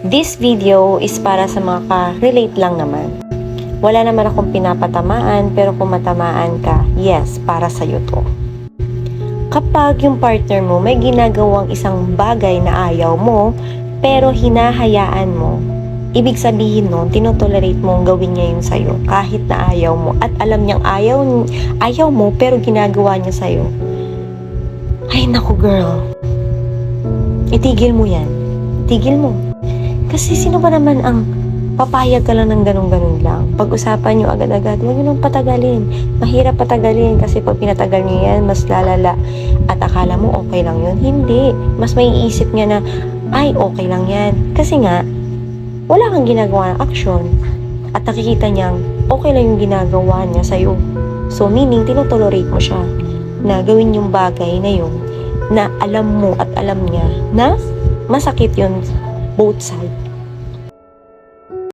This video is para sa mga ka-relate lang naman. Wala naman akong pinapatamaan, pero kung matamaan ka, yes, para sa'yo to. Kapag yung partner mo may ginagawang isang bagay na ayaw mo, pero hinahayaan mo, ibig sabihin nun, tinotolerate mong gawin niya yung sa'yo kahit na ayaw mo. At alam niyang ayaw mo, pero ginagawa niya sa'yo. Ay, naku girl. Itigil mo yan. Itigil mo. Kasi sino ba naman ang papayag ka lang ng ganun-ganun lang? Pag-usapan nyo agad-agad, huwag nyo nang patagalin. Mahirap patagalin kasi pag pinatagal nyo yan, mas lalala. At akala mo okay lang yun. Hindi. Mas maiisip niya na, ay, okay lang yan. Kasi nga, wala kang ginagawa ng aksyon. At nakikita niyang, okay lang yung ginagawa niya sa'yo. So, meaning, tinotolerate mo siya na gawin yung bagay na yun na alam mo at alam niya na masakit yun both side.